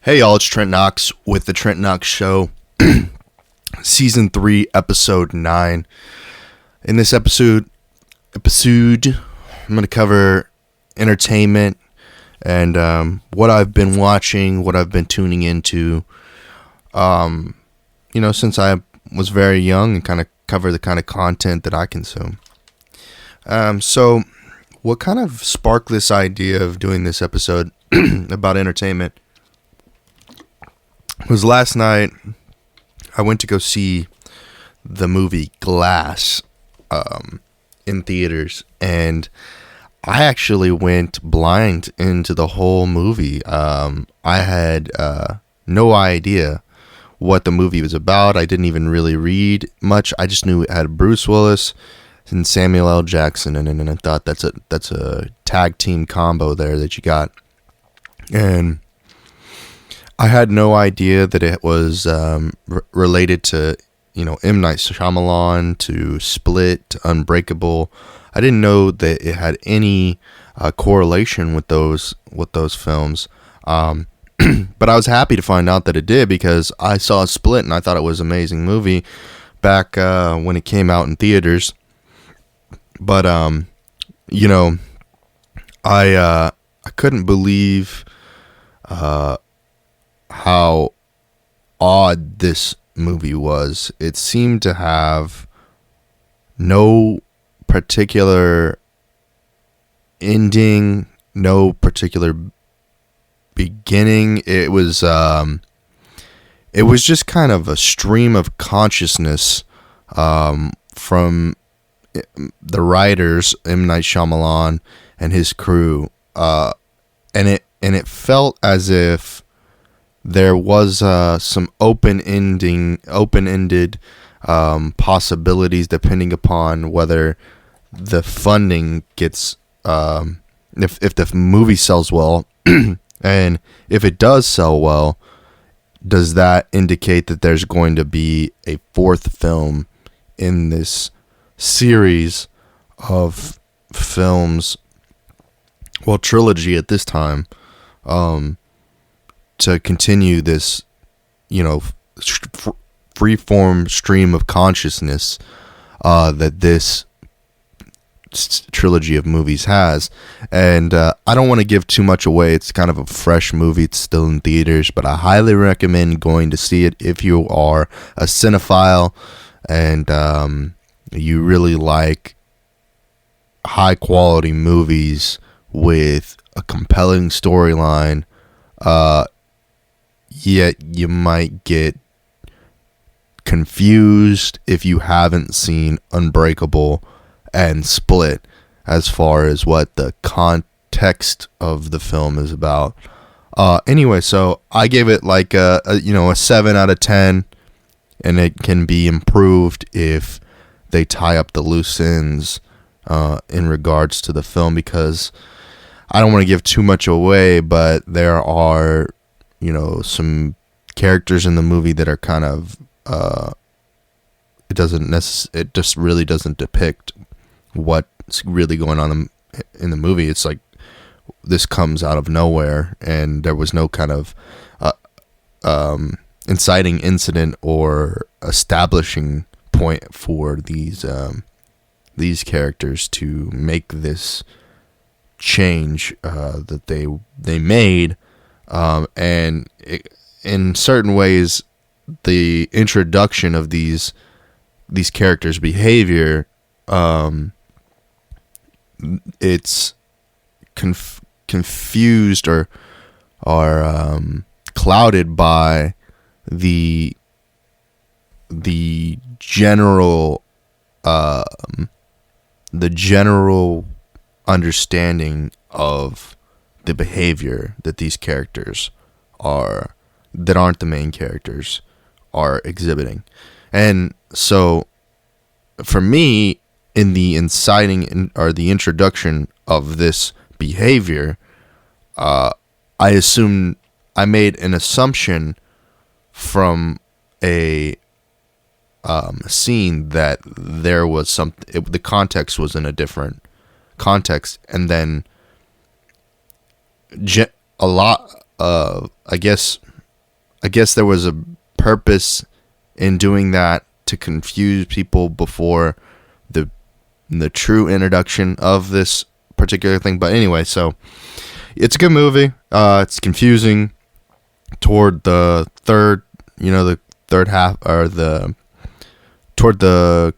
Hey y'all, it's Trent Knox with the Trent Knox Show, Season 3, Episode 9. In this episode, I'm going to cover entertainment and what I've been watching, what I've been tuning into, since I was very young, and kind of cover the kind of content that I consume. So what kind of sparked this idea of doing this episode about entertainment was last night. I went to go see the movie Glass in theaters, and I actually went blind into the whole movie. I had no idea what the movie was about. I didn't even really read much. I just knew it had Bruce Willis and Samuel L. Jackson in it, and I thought that's a tag team combo there that you got. And I had no idea that it was related to, M. Night Shyamalan, to Split, to Unbreakable. I didn't know that it had any correlation with those films. But I was happy to find out that it did, because I saw Split and I thought it was an amazing movie back when it came out in theaters. But I couldn't believe how odd this movie was. It seemed to have no particular ending, no particular beginning. It was just kind of a stream of consciousness from the writers, M. Night Shyamalan and his crew, and it felt as if there was some open-ended possibilities, depending upon whether the funding gets, if the movie sells well, and if it does sell well, does that indicate that there's going to be a fourth film in this series of films, well, trilogy at this time, to continue this, free-form stream of consciousness that this trilogy of movies has. And I don't want to give too much away. It's kind of a fresh movie. It's still in theaters, but I highly recommend going to see it if you are a cinephile and you really like high-quality movies with a compelling storyline, yet you might get confused if you haven't seen Unbreakable and Split as far as what the context of the film is about. Anyway, so I gave it like a 7 out of 10, and it can be improved if they tie up the loose ends in regards to the film, because I don't want to give too much away, but there are some characters in the movie that are kind of it just really doesn't depict what's really going on in the movie. It's like this comes out of nowhere, and there was no kind of inciting incident or establishing point for these characters to make this change that they made, and in certain ways, the introduction of these characters' behavior, it's confused or clouded by the general understanding of the behavior that these characters that aren't the main characters are exhibiting. And so for me, in the inciting or the introduction of this behavior, I made an assumption from a scene that there was the context was in a different context, and then a lot of, I guess, I guess there was a purpose in doing that to confuse people before the true introduction of this particular thing. But anyway, so it's a good movie. It's confusing toward the third, the third half, or toward the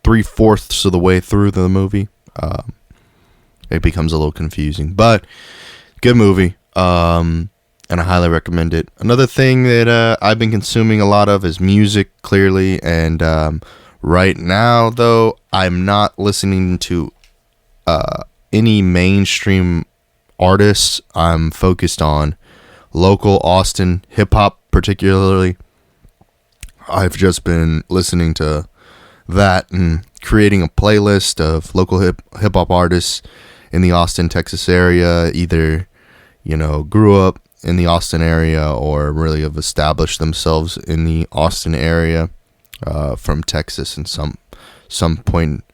3/4 of the way through the movie. It becomes a little confusing, but good movie. And I highly recommend it. Another thing that I've been consuming a lot of is music, clearly, and right now, though, I'm not listening to any mainstream artists. I'm focused on local Austin hip-hop, particularly. I've just been listening to that and creating a playlist of local hip-hop artists in the Austin, Texas area, either, grew up in the Austin area or really have established themselves in the Austin area from Texas in some point.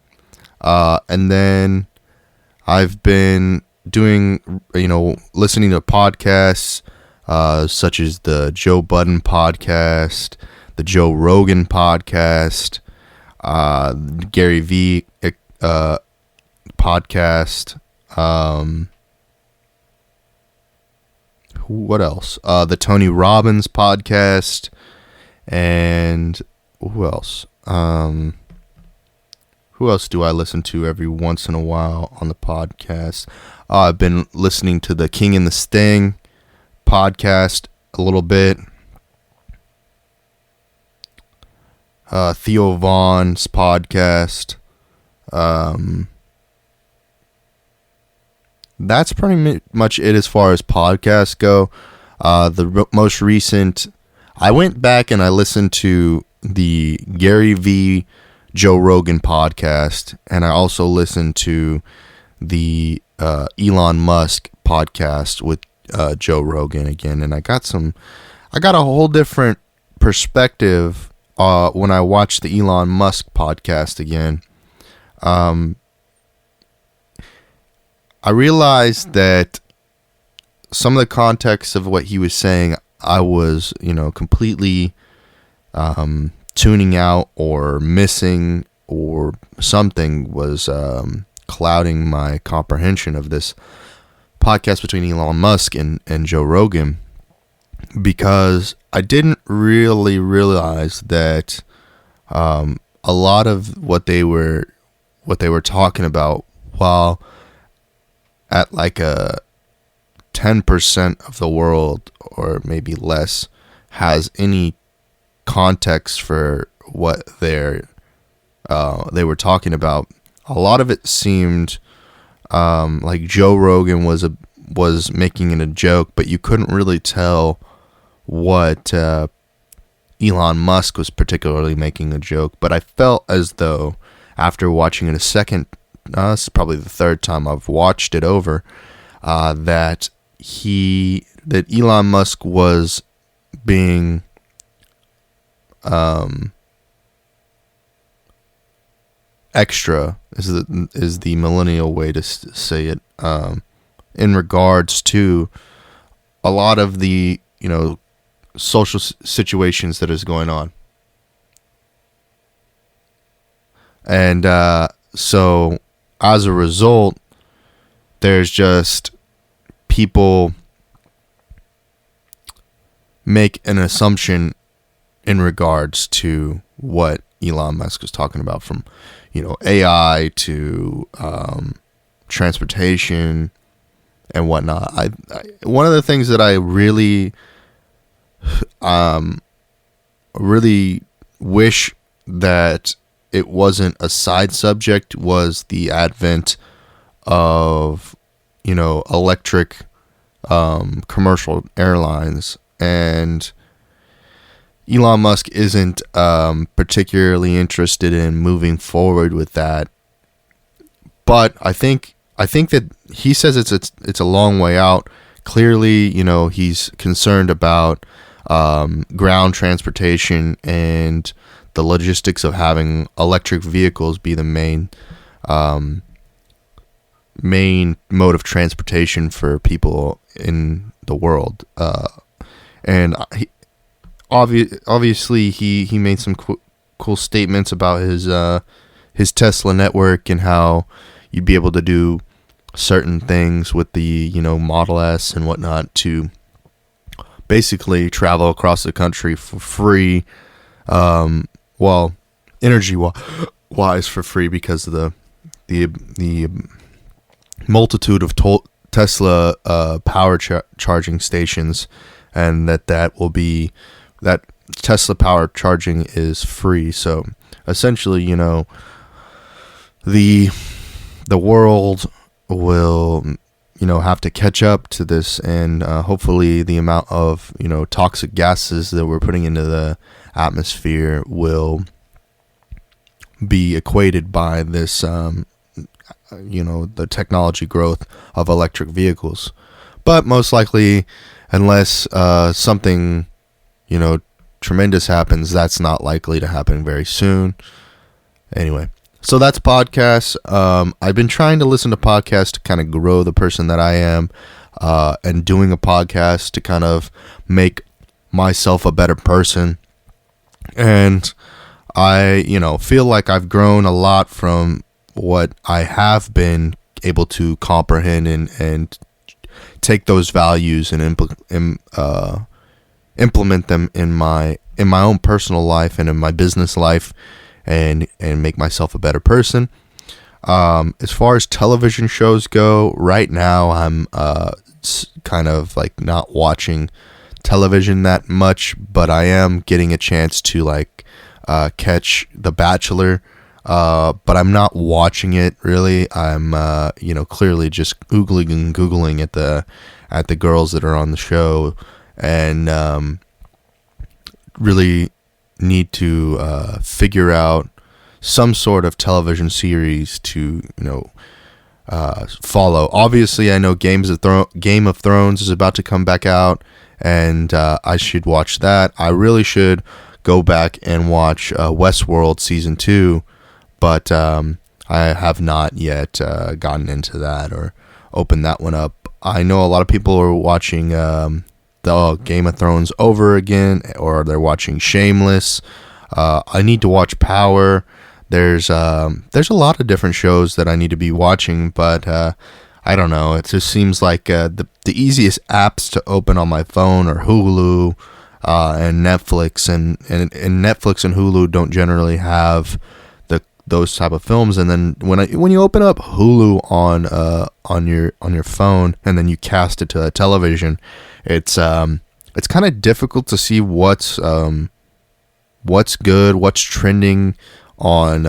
And then I've been doing, listening to podcasts such as the Joe Budden podcast, the Joe Rogan podcast, Gary V podcast. What else? The Tony Robbins podcast, and who else? Who else do I listen to every once in a while on the podcast? I've been listening to the King and the Sting podcast a little bit. Theo Vaughn's podcast. That's pretty much it as far as podcasts go. The most recent, I went back and I listened to the Gary V. Joe Rogan podcast, and I also listened to the Elon Musk podcast with Joe Rogan again, and I got a whole different perspective when I watched the Elon Musk podcast again. I realized that some of the context of what he was saying, I was, completely tuning out or missing, or something was clouding my comprehension of this podcast between Elon Musk and Joe Rogan, because I didn't really realize that a lot of what they were talking about, while at like a 10% of the world, or maybe less, has any context for what they were talking about, a lot of it seemed like Joe Rogan was making it a joke, but you couldn't really tell what Elon Musk was particularly making a joke. But I felt as though after watching it a second, this is probably the third time I've watched it over, that Elon Musk was being extra is the millennial way to say it, in regards to a lot of the social situations that is going on. And so as a result, there's just people make an assumption in regards to what Elon Musk was talking about, from AI to transportation and whatnot. I one of the things that I really wish that it wasn't a side subject was the advent of electric commercial airlines. And Elon Musk isn't particularly interested in moving forward with that. But I think that he says it's a long way out. Clearly, he's concerned about ground transportation and the logistics of having electric vehicles be the main mode of transportation for people in the world. and obviously he made some cool statements about his Tesla network and how you'd be able to do certain things with the Model S and whatnot to basically travel across the country for free. Well, energy wise for free because of the multitude of Tesla power charging stations, and that Tesla power charging is free. So essentially, the world will have to catch up to this, and hopefully the amount of toxic gases that we're putting into the atmosphere will be equated by this the technology growth of electric vehicles. But most likely, unless something tremendous happens, that's not likely to happen very soon. Anyway, so that's podcasts. I've been trying to listen to podcasts to kind of grow the person that I am, and doing a podcast to kind of make myself a better person. And I, feel like I've grown a lot from what I have been able to comprehend and take those values and implement them in my own personal life and in my business life, and make myself a better person. As far as television shows go, right now I'm kind of like not watching television that much, but I am getting a chance to catch The Bachelor. But I'm not watching it really. I'm clearly just googling at the girls that are on the show, and really need to figure out some sort of television series to follow. Obviously, I know Game of Thrones is about to come back out, and I should watch that. I really should go back and watch Westworld season 2. But I have not yet gotten into that or opened that one up. I know a lot of people are watching the Game of Thrones over again, or they're watching Shameless. I need to watch Power. There's a lot of different shows that I need to be watching, but I don't know. It just seems like the easiest apps to open on my phone are Hulu and Netflix, and Netflix and Hulu don't generally have those type of films. And then when you open up Hulu on your phone and then you cast it to a television, it's kind of difficult to see what's good, what's trending on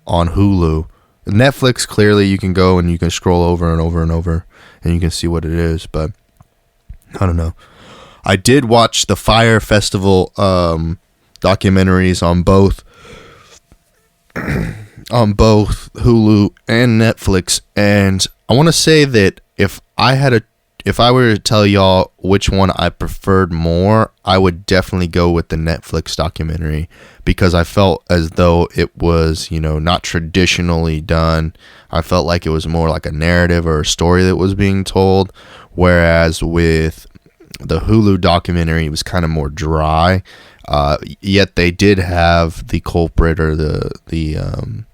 Hulu. Netflix, clearly you can go and you can scroll over and over and over and you can see what it is, but I don't know. I did watch the Fire Festival documentaries on both Hulu and Netflix, and I want to say that if I were to tell y'all which one I preferred more, I would definitely go with the Netflix documentary, because I felt as though it was, not traditionally done. I felt like it was more like a narrative or a story that was being told, whereas with the Hulu documentary, it was kind of more dry. Yet they did have the culprit, or the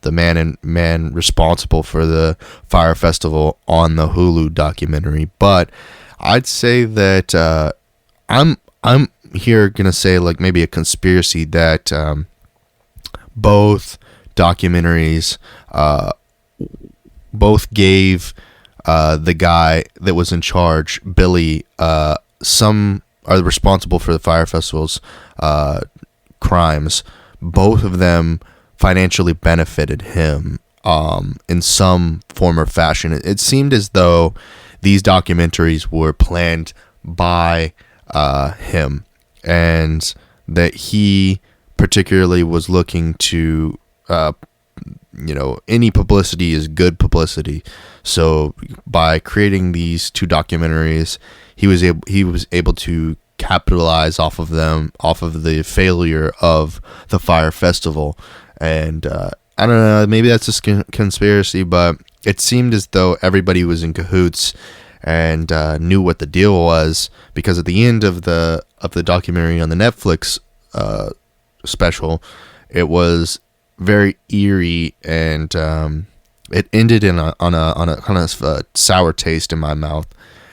man responsible for the Fire Festival on the Hulu documentary. But I'd say that I'm here gonna say like maybe a conspiracy that both documentaries both gave the guy that was in charge, Billy, some are responsible for the Fire Festival's crimes. Both of them financially benefited him in some form or fashion. It seemed as though these documentaries were planned by him, and that he particularly was looking to any publicity is good publicity. So by creating these two documentaries, he was able to capitalize off of them, off of the failure of the Fire Festival. And I don't know, maybe that's a conspiracy, but it seemed as though everybody was in cahoots, and knew what the deal was, because at the end of the documentary on the Netflix special, it was very eerie, and it ended on a kind of sour taste in my mouth.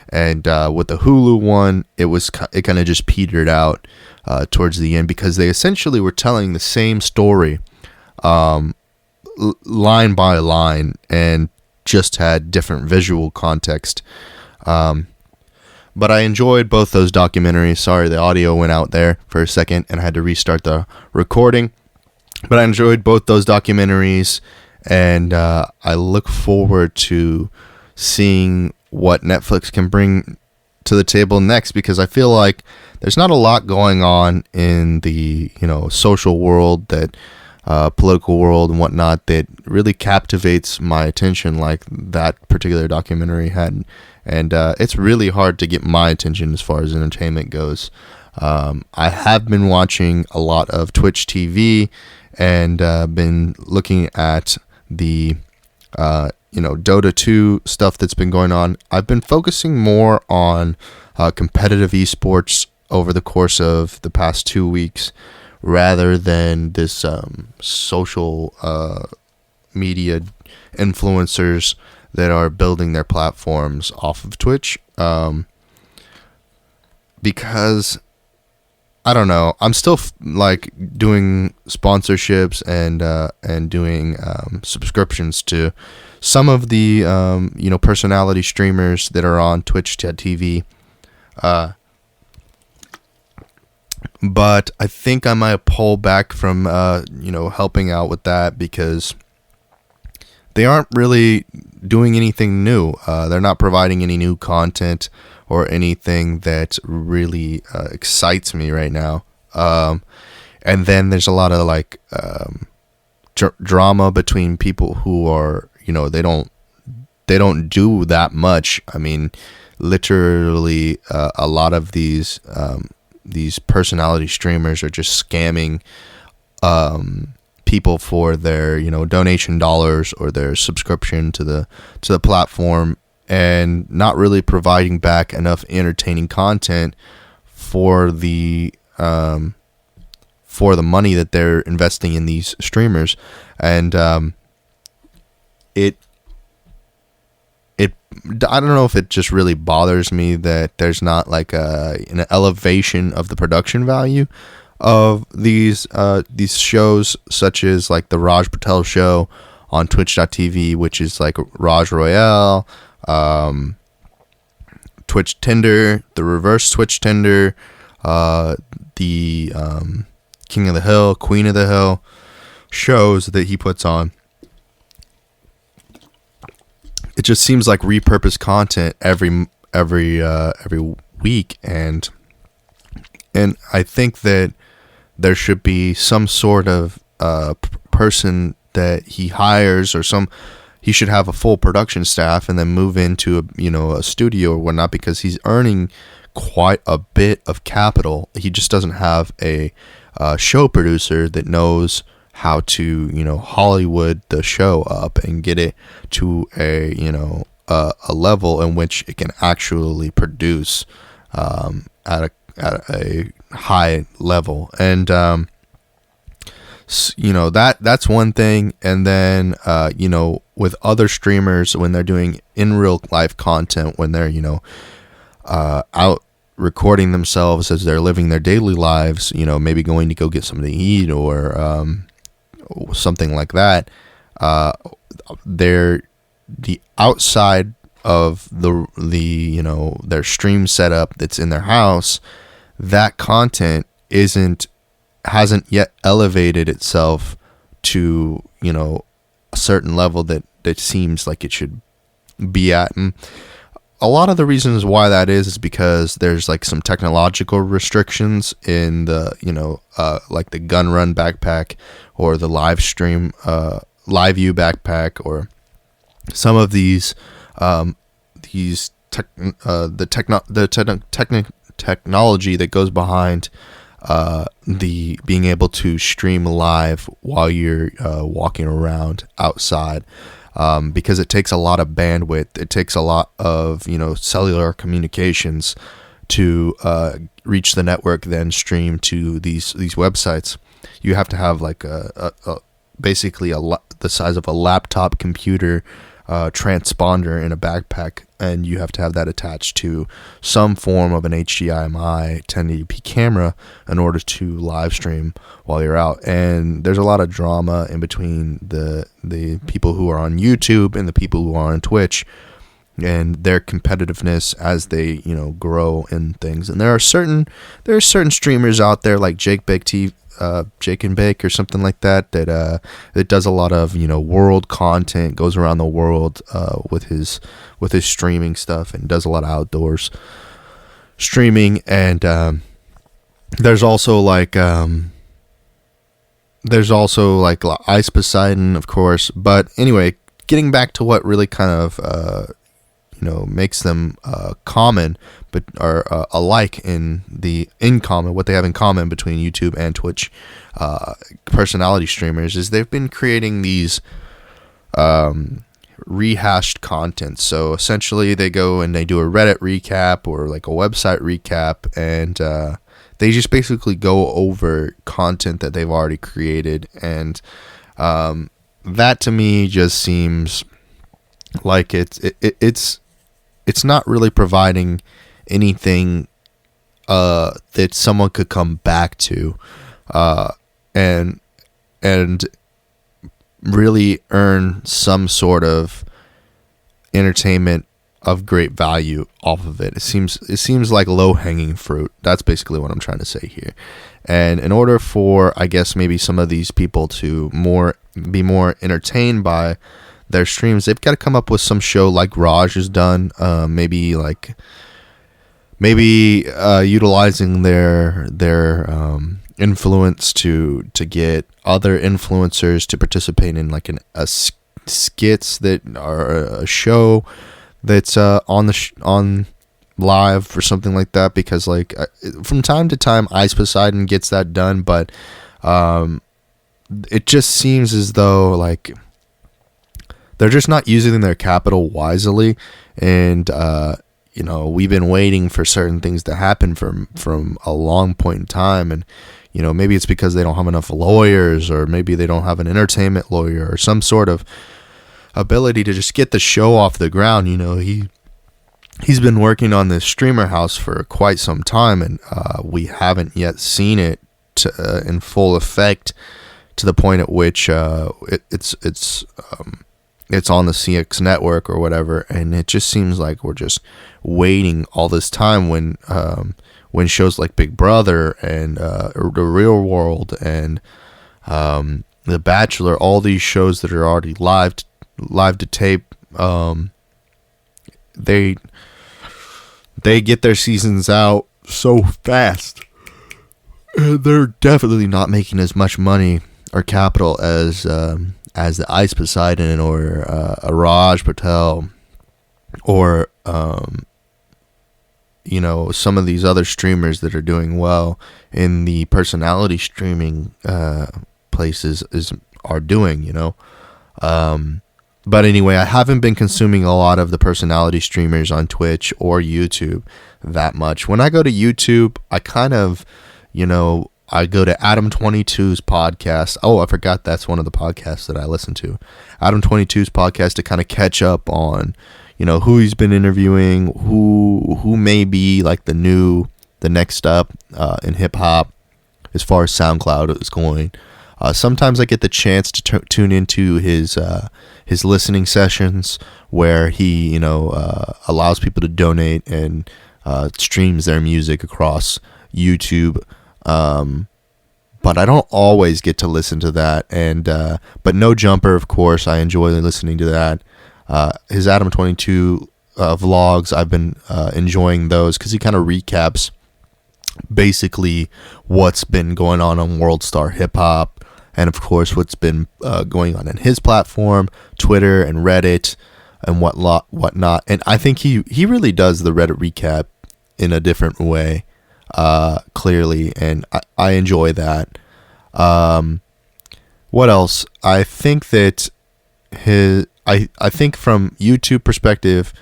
And with the Hulu one, it kind of just petered out towards the end, because they essentially were telling the same story, line by line, and just had different visual context. But I enjoyed both those documentaries. Sorry, the audio went out there for a second and I had to restart the recording. But I enjoyed both those documentaries, and I look forward to seeing what Netflix can bring to the table next, because I feel like there's not a lot going on in the social world, that political world and whatnot, that really captivates my attention like that particular documentary had. And it's really hard to get my attention as far as entertainment goes. I have been watching a lot of Twitch TV, and been looking at the Dota 2 stuff that's been going on. I've been focusing more on competitive esports over the course of the past 2 weeks, rather than this social media influencers that are building their platforms off of Twitch. Because I don't know, I'm still doing sponsorships and doing subscriptions to some of the personality streamers that are on Twitch TV. But I think I might pull back from helping out with that, because they aren't really doing anything new. They're not providing any new content or anything that really excites me right now. And then there's a lot of drama between people who are, they don't do that much. I mean, literally, a lot of these personality streamers are just scamming people for their donation dollars or their subscription to the platform, and not really providing back enough entertaining content for the money that they're investing in these streamers. And I don't know if it just really bothers me that there's not an elevation of the production value of these shows, such as the Raj Patel show on Twitch.tv, which is Raj Royale, Twitch Tinder, the reverse Twitch Tinder, the King of the Hill, Queen of the Hill shows that he puts on. It just seems like repurposed content every week, and I think that there should be some sort of person that he hires, or he should have a full production staff and then move into a studio or whatnot, because he's earning quite a bit of capital. He just doesn't have a show producer that knows how to Hollywood the show up and get it to a level in which it can actually produce at a high level. And that's one thing. And then with other streamers, when they're doing in real life content, when they're out recording themselves as they're living their daily lives, maybe going to go get something to eat or something like that, they're the outside of their stream setup that's in their house. That content hasn't yet elevated itself to a certain level that seems like it should be at. And a lot of the reasons why that is because there's some technological restrictions in the the gun run backpack, or the live stream live view backpack, or some of these technology that goes behind the being able to stream live while you're walking around outside. because it takes a lot of bandwidth. It takes a lot of cellular communications to reach the network, then stream to these websites. You have to have like basically the size of a laptop computer transponder in a backpack, and you have to have that attached to some form of an HDMI 1080p camera in order to live stream while you're out. And there's a lot of drama in between the people who are on YouTube and the people who are on Twitch, and their competitiveness as they grow in things. And there are certain streamers out there like Jake and Bake or something like that that does a lot of world content, goes around the world with his streaming stuff, and does a lot of outdoors streaming. And there's also like Ice Poseidon, of course. But anyway, getting back to what really kind of makes them common, but are alike in common. What they have in common between YouTube and Twitch personality streamers is they've been creating these rehashed content. So essentially, they go and they do a Reddit recap or like a website recap, and they just basically go over content that they've already created, and that to me just seems like it's not really providing anything that someone could come back to and really earn some sort of entertainment of great value off of it. It seems like low-hanging fruit. That's basically what I'm trying to say here. And in order for, I guess, maybe some of these people to be more entertained by their streams, they've got to come up with some show like Raj has done, maybe utilizing their influence to get other influencers to participate in like skits that are a show that's on live or something like that, because like from time to time Ice Poseidon gets that done, but it just seems as though like they're just not using their capital wisely. And we've been waiting for certain things to happen from a long point in time, and maybe it's because they don't have enough lawyers, or maybe they don't have an entertainment lawyer or some sort of ability to just get the show off the ground. He's been working on this streamer house for quite some time, and we haven't yet seen it in full effect, to the point at which it's on the CX network or whatever. And it just seems like we're just waiting all this time when shows like Big Brother and The Real World and The Bachelor, all these shows that are already live to tape, they get their seasons out so fast. They're definitely not making as much money or capital as the Ice Poseidon or a Raj Patel or some of these other streamers that are doing well in the personality streaming places are doing. But anyway, I haven't been consuming a lot of the personality streamers on Twitch or YouTube that much. When I go to YouTube, I kind of, I go to Adam22's podcast. Oh, I forgot that's one of the podcasts that I listen to. Adam22's podcast to kind of catch up on, who he's been interviewing, who may be like the next up in hip hop as far as SoundCloud is going. Sometimes I get the chance to tune into his listening sessions where he, allows people to donate and streams their music across YouTube. But I don't always get to listen to that. And but No Jumper, of course, I enjoy listening to that. His Adam 22 vlogs, I've been enjoying those because he kind of recaps basically what's been going on World Star Hip Hop, and of course what's been going on in his platform, Twitter and Reddit and whatnot. And I think he really does the Reddit recap in a different way, clearly, and I enjoy that. What else? I think that I think from YouTube perspective,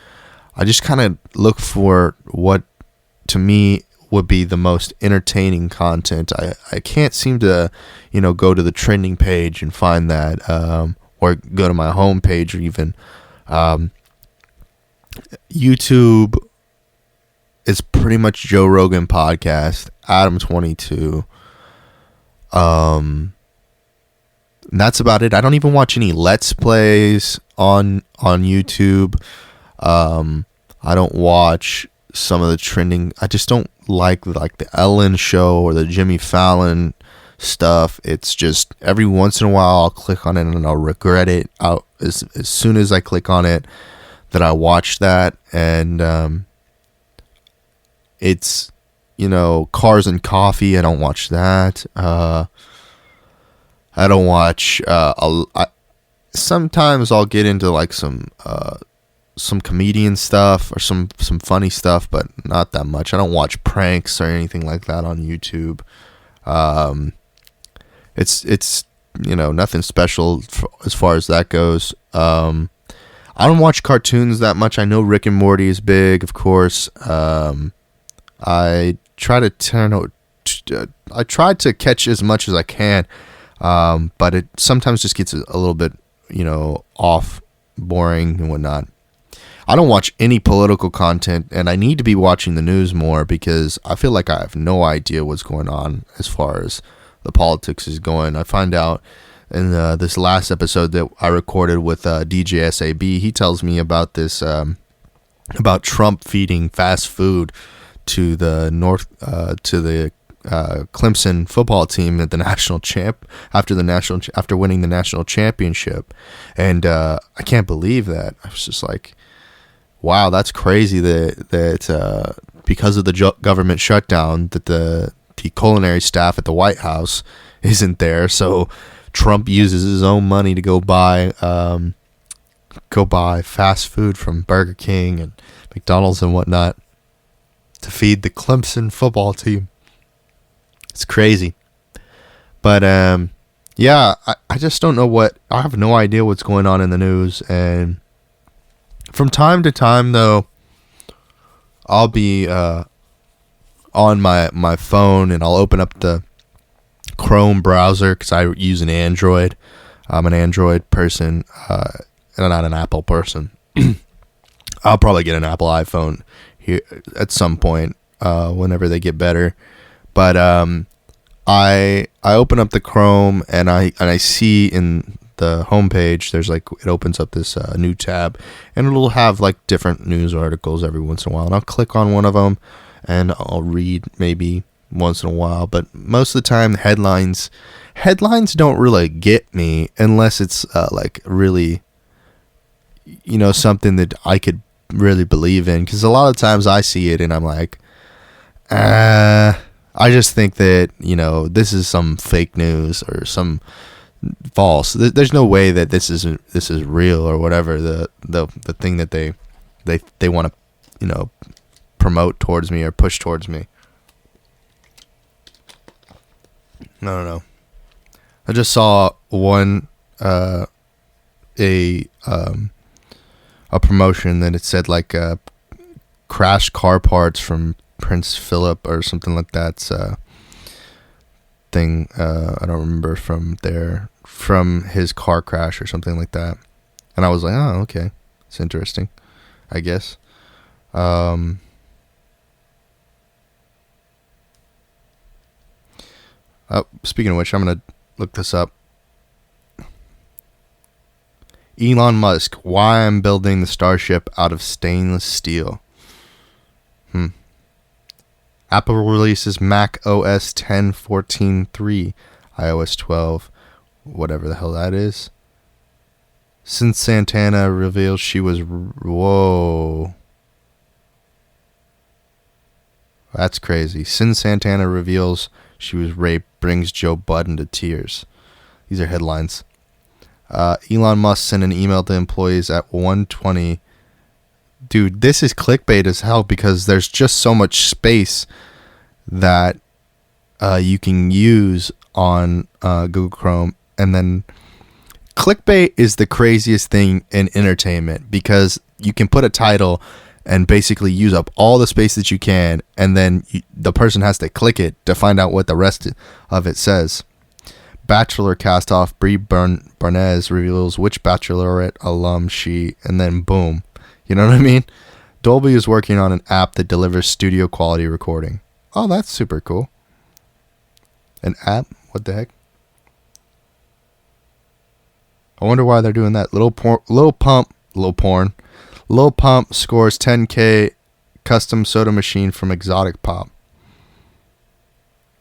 I just kind of look for what to me would be the most entertaining content. I can't seem to, go to the trending page and find that, or go to my home page, or even YouTube is pretty much Joe Rogan podcast, Adam 22. And that's about it. I don't even watch any Let's Plays on YouTube. I don't watch some of the trending. I just don't like the Ellen show or the Jimmy Fallon stuff. It's just every once in a while I'll click on it and I'll regret it out as soon as I click on it that I watch that. And it's Cars and Coffee. I don't watch that. I don't watch sometimes I'll get into like some comedian stuff or some funny stuff, but not that much. I don't watch pranks or anything like that on YouTube. It's nothing special as far as that goes. I don't watch cartoons that much. I know Rick and Morty is big, of course. I try to catch as much as I can, but it sometimes just gets a little bit off, boring and whatnot. I don't watch any political content, and I need to be watching the news more because I feel like I have no idea what's going on as far as the politics is going. I find out in this last episode that I recorded with DJ SAB, he tells me about this, about Trump feeding fast food to the Clemson football team at the after winning the national championship, and I can't believe that. I was just like, wow, that's crazy that because of the government shutdown that the culinary staff at the White House isn't there, so Trump uses his own money to go buy fast food from Burger King and McDonald's and whatnot to feed the Clemson football team. It's crazy. But yeah, I just don't know I have no idea what's going on in the news. And from time to time, though, I'll be on my phone and I'll open up the Chrome browser because I use an Android. I'm an Android person, and not an Apple person. I'll probably get an Apple iPhone here at some point whenever they get better. But I open up the Chrome and I see in the homepage there's it opens up this new tab, and it'll have different news articles every once in a while, and I'll click on one of them and I'll read maybe once in a while. But most of the time headlines don't really get me unless it's really something that I could really believe in, because a lot of times I see it and I'm like, I just think that this is some fake news or some false. There's no way that this is real or whatever, the thing that they want to promote towards me or push towards me. No. I just saw one a promotion that it said crash car parts from Prince Philip or something like that. Thing I don't remember from his car crash or something like that. And I was like, oh, okay, it's interesting, I guess. Speaking of which, I'm gonna look this up. Elon Musk, why I'm building the Starship out of stainless steel. Apple releases Mac OS 10.14.3, iOS 12, whatever the hell that is. Since Santana reveals she was... Whoa. That's crazy. Since Santana reveals she was raped, brings Joe Budden to tears. These are headlines. Elon Musk sent an email to employees at 1:20. Dude, this is clickbait as hell because there's just so much space that you can use on Google Chrome, and then clickbait is the craziest thing in entertainment because you can put a title and basically use up all the space that you can, and then the person has to click it to find out what the rest of it says. Bachelor cast off, Brie Barnes reveals which Bachelorette alum she, and then boom. You know what I mean? Dolby is working on an app that delivers studio quality recording. Oh, that's super cool. An app? What the heck? I wonder why they're doing that. Lil Pump scores 10K custom soda machine from Exotic Pop.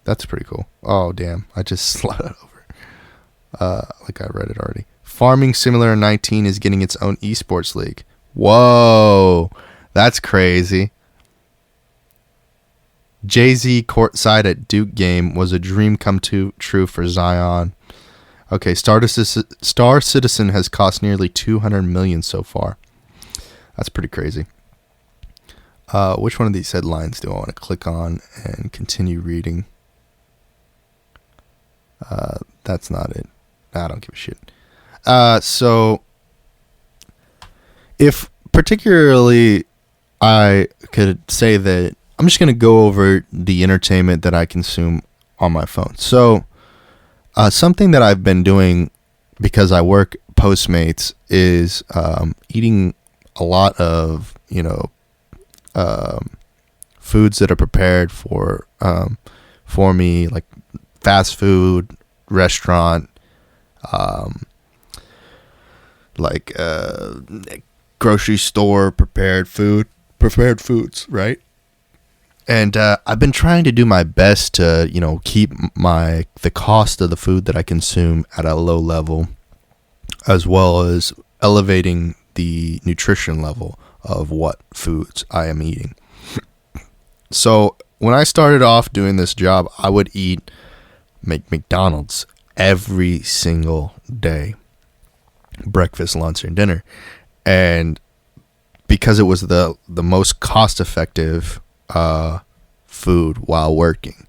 That's pretty cool. Oh, damn. I just slid it over. Like I read it already. Farming Simulator 19 is getting its own esports league. Whoa. That's crazy. Jay-Z courtside at Duke game was a dream come true for Zion. Okay, Star Citizen has cost nearly $200 million so far. That's pretty crazy. Which one of these headlines do I want to click on and continue reading? That's not it. I don't give a shit. So, if particularly I could say that I'm just going to go over the entertainment that I consume on my phone. So, something that I've been doing because I work Postmates is eating a lot of, foods that are prepared for me, like fast food, restaurant, grocery store prepared foods, right? And I've been trying to do my best to, keep the cost of the food that I consume at a low level, as well as elevating the nutrition level of what foods I am eating. So when I started off doing this job, I would eat McDonald's every single day, breakfast, lunch, and dinner. And because it was the most cost-effective food while working,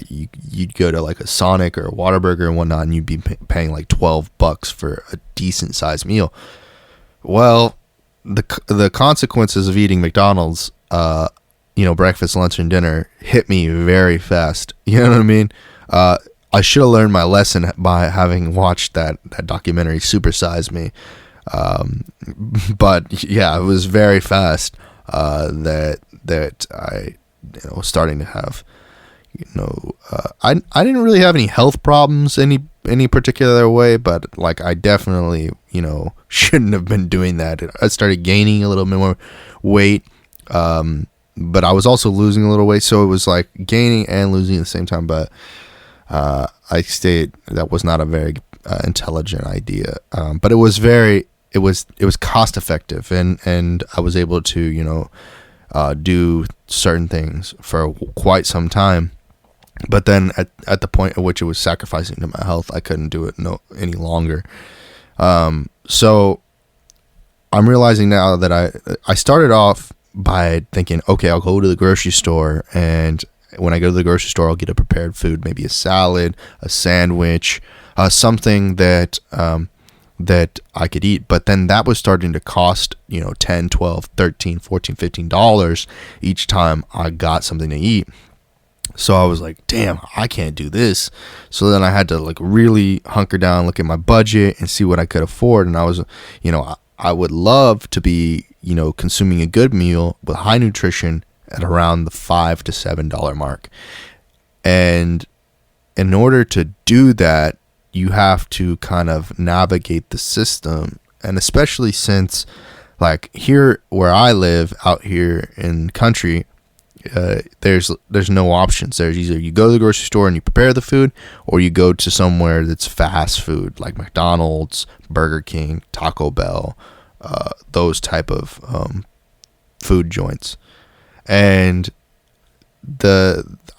you'd go to like a Sonic or a Whataburger and whatnot, and you'd be paying like $12 for a decent-sized meal. Well, the consequences of eating McDonald's, breakfast, lunch, and dinner hit me very fast. You know what I mean? I should have learned my lesson by having watched that documentary, Super Size Me. But yeah, it was very fast that I was starting to have, I didn't really have any health problems any particular way, but like I definitely, shouldn't have been doing that. I started gaining a little bit more weight, but I was also losing a little weight, so it was like gaining and losing at the same time. But I stated that was not a very intelligent idea, but it was cost effective, and I was able to do certain things for quite some time. But then at the point at which it was sacrificing to my health, I couldn't do it any longer. So I'm realizing now that I started off by thinking, okay, I'll go to the grocery store, and when I go to the grocery store, I'll get a prepared food, maybe a salad, a sandwich, something that I could eat. But then that was starting to cost, $10, $12, $13, $14, $15 each time I got something to eat. So I was like, damn, I can't do this. So then I had to like really hunker down, look at my budget and see what I could afford. And I was, I would love to be, consuming a good meal with high nutrition at around the $5 to $7 mark. And in order to do that, you have to kind of navigate the system. And especially since like here where I live out here in the country, there's no options. There's either you go to the grocery store and you prepare the food, or you go to somewhere that's fast food like McDonald's, Burger King, Taco Bell, those type of food joints. And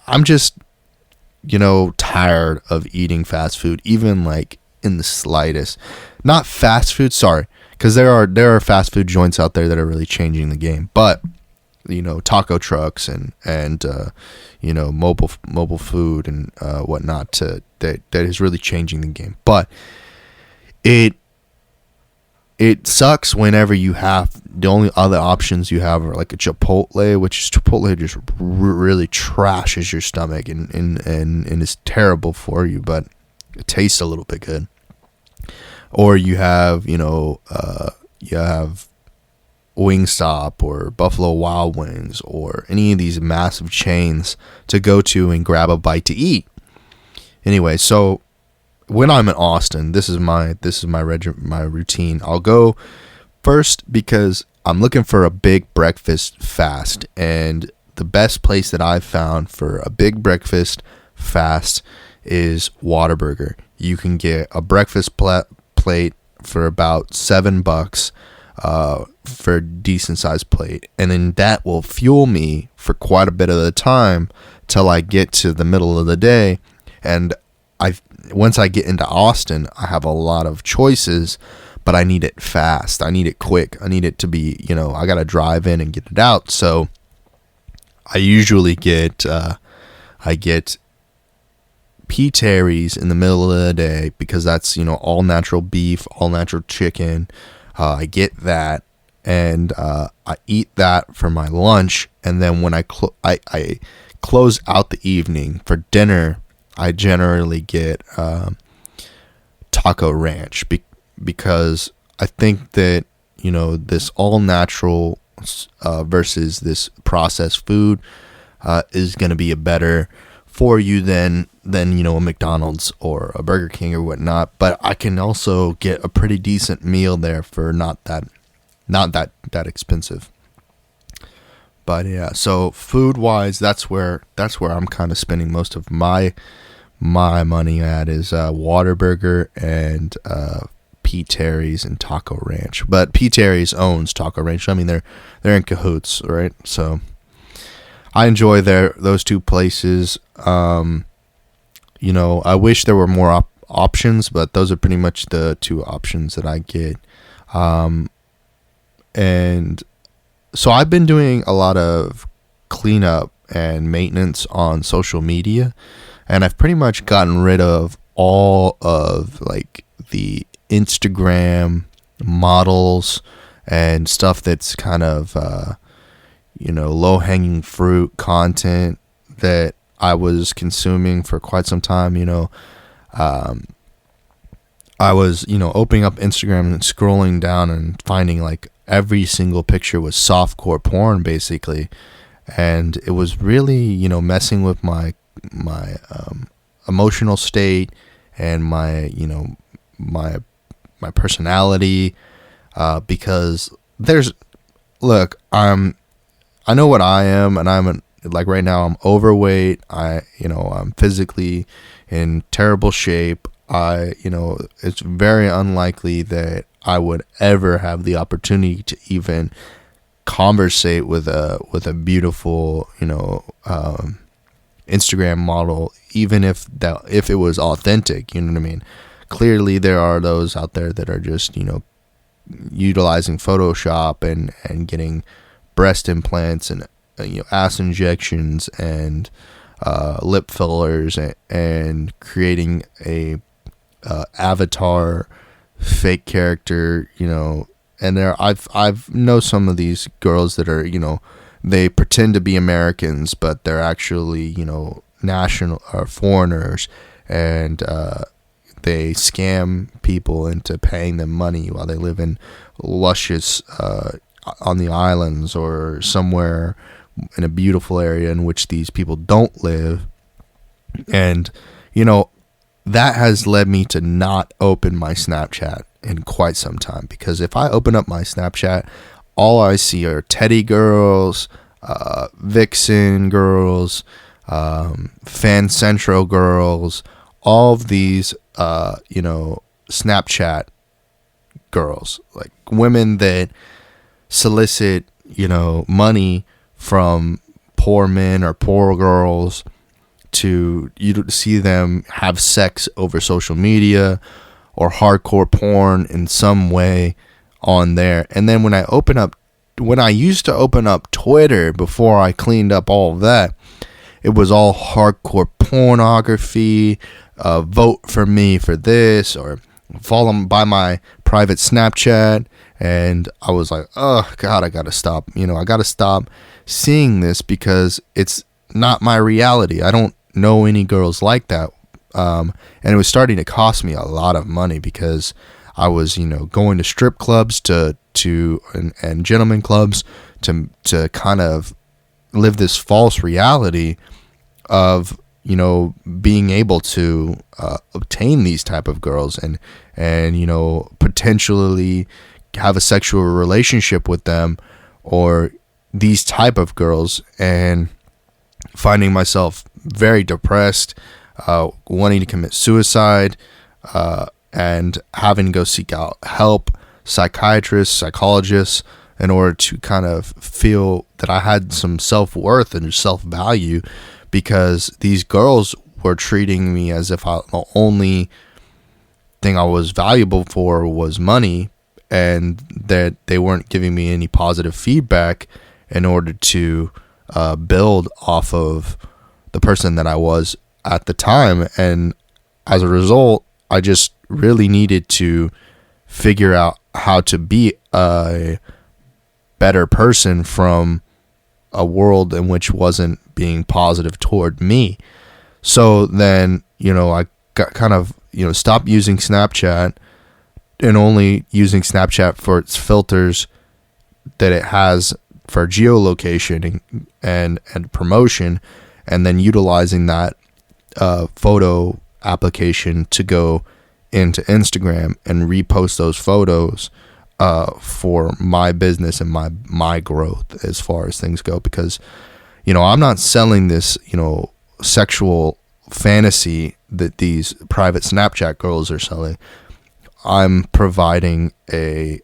I'm just tired of eating fast food, even like in the slightest. Not fast food, sorry, because there are fast food joints out there that are really changing the game, but taco trucks and mobile food and whatnot that is really changing the game. But it it sucks whenever you have the only other options you have are like a Chipotle, which is Chipotle just really trashes your stomach and is terrible for you, but it tastes a little bit good. Or you have, you have Wingstop or Buffalo Wild Wings or any of these massive chains to go to and grab a bite to eat. Anyway, so when I'm in Austin, this is my routine. I'll go first because I'm looking for a big breakfast fast, and the best place that I've found for a big breakfast fast is Whataburger. You can get a breakfast plate for about $7 for a decent sized plate, and then that will fuel me for quite a bit of the time till I get to the middle of the day. And once I get into Austin, I have a lot of choices, but I need it fast. I need it quick. I need it to be, I got to drive in and get it out. So I usually get P. Terry's in the middle of the day because that's, all natural beef, all natural chicken. I get that, and I eat that for my lunch. And then when I close out the evening for dinner, I generally get Taco Ranch because I think that, this all natural versus this processed food is going to be a better for you than a McDonald's or a Burger King or whatnot. But I can also get a pretty decent meal there for not that expensive. But yeah, so food wise, that's where I'm kind of spending most of my money at is Whataburger and P. Terry's and Taco Ranch. But P. Terry's owns Taco Ranch. I mean, they're in cahoots, right? So I enjoy those two places. I wish there were more options, but those are pretty much the two options that I get. And so I've been doing a lot of cleanup and maintenance on social media, and I've pretty much gotten rid of all of like the Instagram models and stuff that's kind of low-hanging fruit content that I was consuming for quite some time. I was opening up Instagram and scrolling down and finding like every single picture was softcore porn basically, and it was really messing with my emotional state and my personality, because I know what I am, and I'm like right now I'm overweight. I'm physically in terrible shape. It's very unlikely that I would ever have the opportunity to even conversate with a beautiful Instagram model, even if it was authentic. You know what I mean? Clearly there are those out there that are just utilizing Photoshop and getting breast implants and ass injections and lip fillers and creating a avatar fake character, and I've know some of these girls that are they pretend to be Americans, but they're actually national or foreigners, and they scam people into paying them money while they live in luscious on the islands or somewhere in a beautiful area in which these people don't live. And that has led me to not open my Snapchat in quite some time, because if I open up my Snapchat, all I see are teddy girls, vixen girls, Fancentro girls, all of these Snapchat girls, like women that solicit money from poor men or poor girls to see them have sex over social media or hardcore porn in some way on there. And then when I used to open up Twitter before I cleaned up all of that, it was all hardcore pornography, vote for me for this, or fall by my private Snapchat, and I was like, oh God, I gotta stop. I gotta stop seeing this because it's not my reality. I don't know any girls like that. And it was starting to cost me a lot of money because I was, going to strip clubs and gentlemen clubs to kind of live this false reality of, being able to obtain these type of girls and potentially have a sexual relationship with them, or these type of girls, and finding myself very depressed, wanting to commit suicide, and having to go seek out help, psychiatrists, psychologists, in order to kind of feel that I had some self-worth and self-value, because these girls were treating me as if the only thing I was valuable for was money, and that they weren't giving me any positive feedback in order to build off of the person that I was at the time. And as a result, I just really needed to figure out how to be a better person from a world in which wasn't being positive toward me. So then, I got kind of, stopped using Snapchat and only using Snapchat for its filters that it has for geolocation and promotion, and then utilizing that photo application to go into Instagram and repost those photos for my business and my growth as far as things go. Because I'm not selling this sexual fantasy that these private Snapchat girls are selling. I'm providing the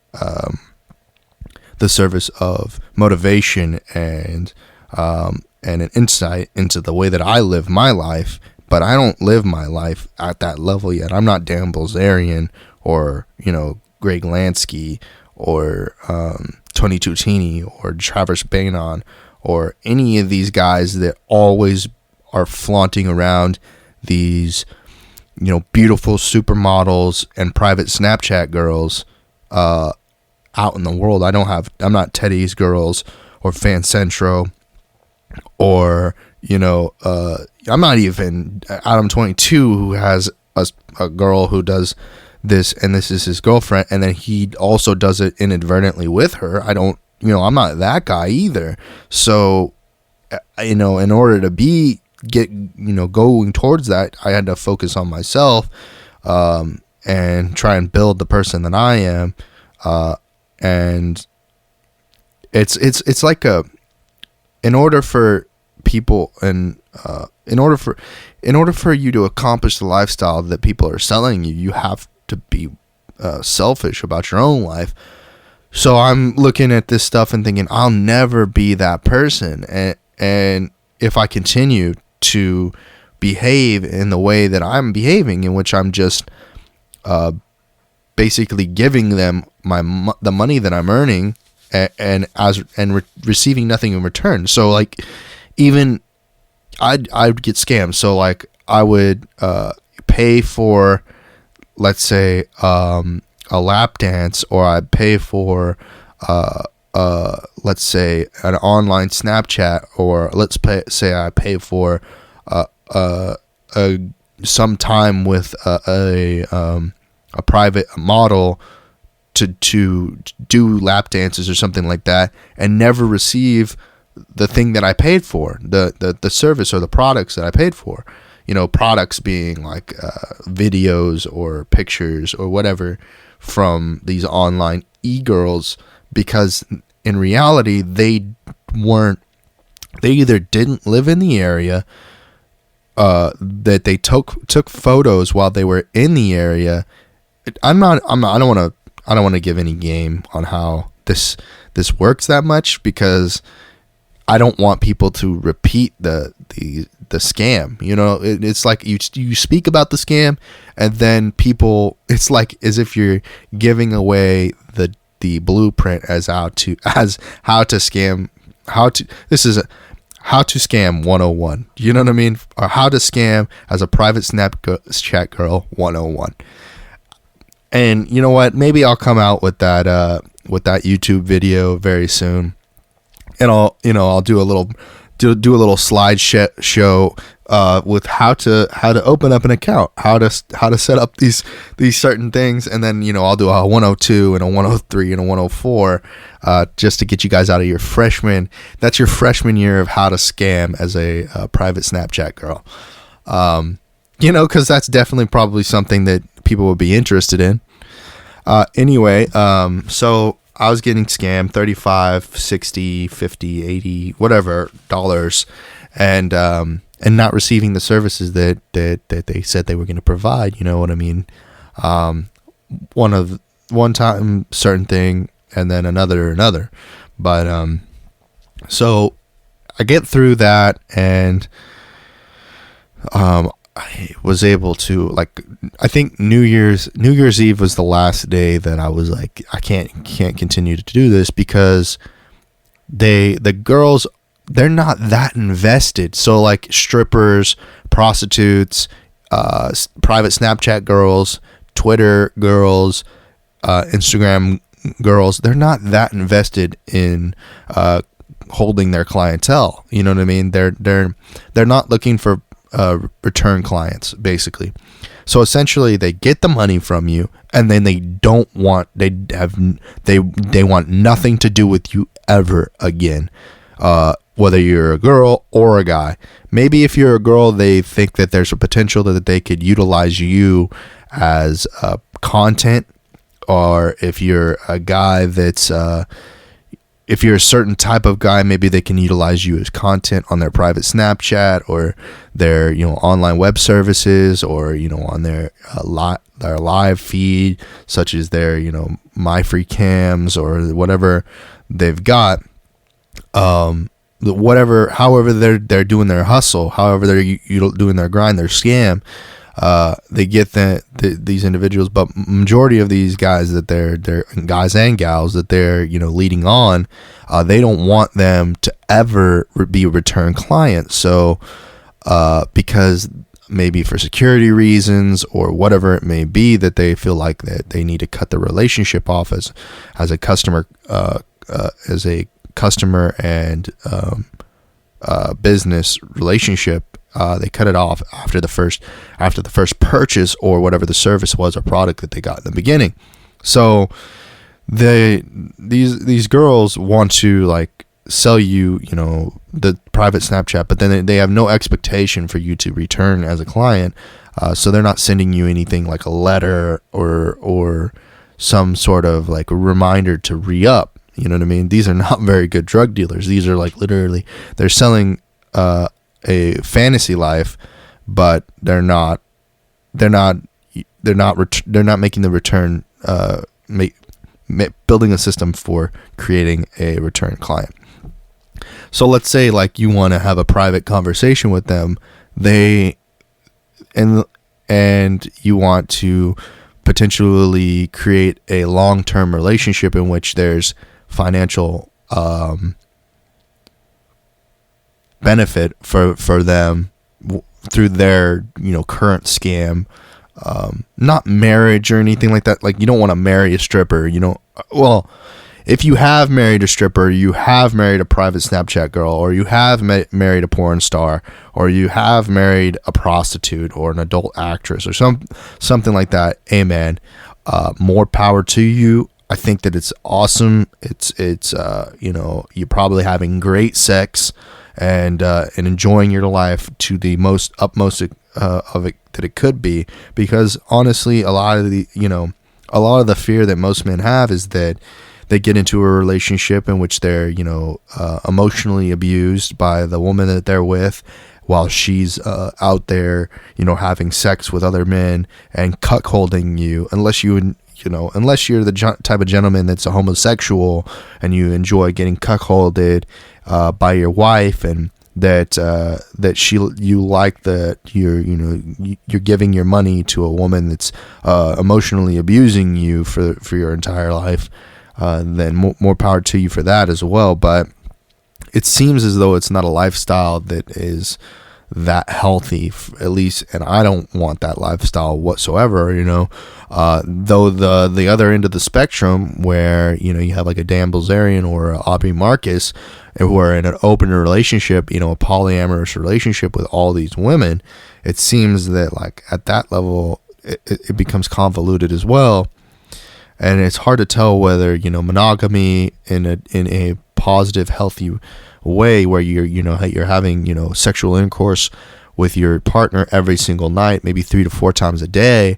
service of motivation and an insight into the way that I live my life. But I don't live my life at that level yet. I'm not Dan Bilzerian or Greg Lansky or Tony Tutini or Travis Bainon or any of these guys that always are flaunting around these beautiful supermodels and private Snapchat girls out in the world. I'm not Teddy's girls or Fan Centro or I'm not even Adam 22, who has a girl who does this, and this is his girlfriend, and then he also does it inadvertently with her. I'm not that guy either. So in order to going towards that, I had to focus on myself and try and build the person that I am. And it's like in order for people and in order for you to accomplish the lifestyle that people are selling you, you have to be selfish about your own life. So I'm looking at this stuff and thinking, I'll never be that person. And if I continue to behave in the way that I'm behaving, in which I'm just basically giving them the money that I'm earning and receiving nothing in return. So like, even I'd get scammed. So like, I would pay for, let's say, a lap dance, or I'd pay for let's say an online Snapchat, or say I pay for some time with a private model to do lap dances or something like that, and never receive the thing that I paid for, the service or the products that I paid for. Products being like videos or pictures or whatever from these online e-girls, because in reality they either didn't live in the area, that they took photos while they were in the area. I don't want to give any game on how this works that much, because I don't want people to repeat the scam. It's like you speak about the scam, and then people, it's like as if you're giving away the blueprint as how to scam. This is how to scam 101. You know what I mean? Or how to scam as a private Snapchat girl 101. And you know what? Maybe I'll come out with that YouTube video very soon, and I'll do a little slide show with how to open up an account, how to set up these certain things, and then I'll do a 102 and a 103 and a 104 just to get you guys out of your freshman. That's your freshman year of how to scam as a private Snapchat girl. Because that's definitely probably something that people would be interested in. Anyway, so I was getting scammed 35, 60, 50, 80, whatever dollars, and not receiving the services that they said they were going to provide. You know what I mean? One time certain thing, and then another. But so I get through that, and I was able to, like, I think New Year's Eve was the last day that I was like, I can't continue to do this, because the girls, they're not that invested. So like strippers, prostitutes, private Snapchat girls, Twitter girls, Instagram girls, they're not that invested in holding their clientele. You know what I mean? They're not looking for return clients, basically. So essentially they get the money from you, and then they want nothing to do with you ever again, whether you're a girl or a guy. Maybe if you're a girl, they think that there's a potential that they could utilize you as content, or if you're a guy that's if you're a certain type of guy, maybe they can utilize you as content on their private Snapchat, or their online web services, or on their live feed, such as their my free cams, or whatever they've got. However they're doing their hustle, however they're doing their grind, their scam. They get these individuals, but majority of these guys that they're guys and gals that they're leading on, they don't want them to ever be a return client. So because maybe for security reasons or whatever it may be, that they feel like that they need to cut the relationship off as a customer and business relationship. They cut it off after the first purchase, or whatever the service was or product that they got in the beginning. So these girls want to like sell you the private Snapchat, but then they have no expectation for you to return as a client. So they're not sending you anything like a letter or some sort of like a reminder to re-up. You know what I mean? These are not very good drug dealers. These are like literally, they're selling a fantasy life, but they're not making the return, building a system for creating a return client. So let's say like you want to have a private conversation with them, and you want to potentially create a long-term relationship in which there's financial benefit for them through their current scam, not marriage or anything like that. Like, you don't want to marry a stripper, well, if you have married a stripper, you have married a private Snapchat girl, or you have married a porn star, or you have married a prostitute or an adult actress or something like that, amen. More power to you. I think that it's awesome. It's you're probably having great sex and enjoying your life to the utmost of it that it could be, because honestly, a lot of the fear that most men have is that they get into a relationship in which they're emotionally abused by the woman that they're with, while she's out there having sex with other men and cuckolding you, unless you're the type of gentleman that's a homosexual and you enjoy getting cuckolded by your wife, and that you like that you're giving your money to a woman that's emotionally abusing you for your entire life. Then more power to you for that as well. But it seems as though it's not a lifestyle that is that healthy, at least, and I don't want that lifestyle whatsoever, though the other end of the spectrum, where you have like a Dan Bilzerian or a Aubrey Marcus, who are in an open relationship, a polyamorous relationship with all these women. It seems that like at that level it becomes convoluted as well, and it's hard to tell whether monogamy in a positive, healthy way, where you're having sexual intercourse with your partner every single night, maybe 3 to 4 times a day,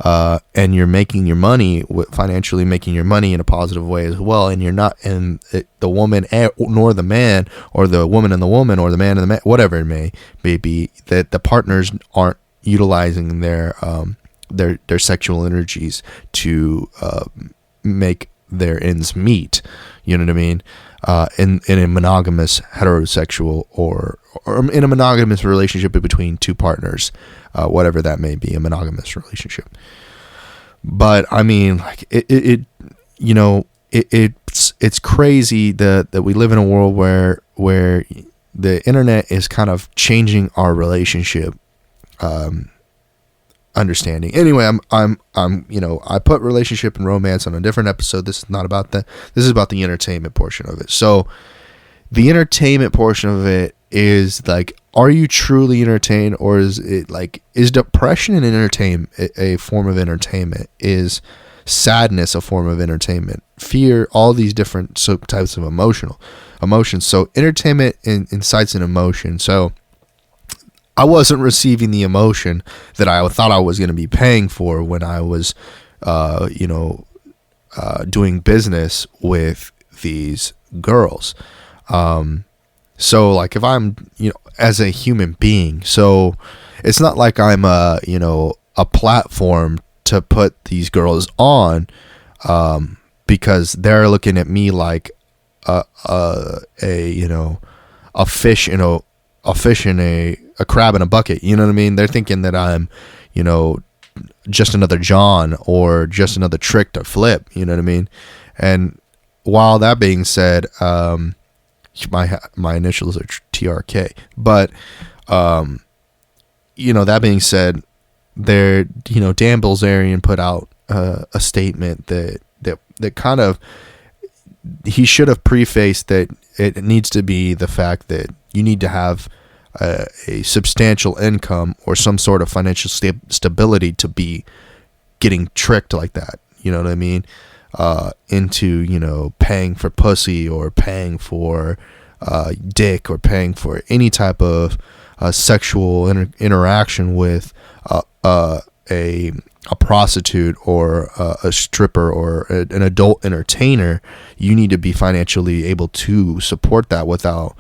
and you're making your money, financially making your money in a positive way as well, and you're not, the woman nor the man, or the woman and the woman, or the man and the man, whatever it may be, that the partners aren't utilizing their sexual energies to make their ends meet. You know what I mean? In a monogamous heterosexual or in a monogamous relationship between two partners, whatever that may be, a monogamous relationship. But I mean, like it's crazy that we live in a world where the internet is kind of changing our relationship understanding. Anyway, I put relationship and romance on a different episode. This is not about that. This is about the entertainment portion of it. So the entertainment portion of it is like, are you truly entertained, or is it like, is depression an entertainment, a form of entertainment? Is sadness a form of entertainment? Fear, all these different types of emotions. So entertainment incites an emotion. So I wasn't receiving the emotion that I thought I was going to be paying for when I was, doing business with these girls. So like if I'm, as a human being, so it's not like I'm a platform to put these girls on, because they're looking at me like a fish in a crab in a bucket. You know what I mean? They're thinking that I'm, just another John, or just another trick to flip. You know what I mean? And while that being said, my initials are TRK, but that being said, Dan Bilzerian put out a statement that kind of, he should have prefaced that it needs to be the fact that you need to have a substantial income or some sort of financial stability to be getting tricked like that. You know what I mean? Into paying for pussy, or paying for dick, or paying for any type of sexual interaction with a prostitute, or a stripper, or an adult entertainer. You need to be financially able to support that without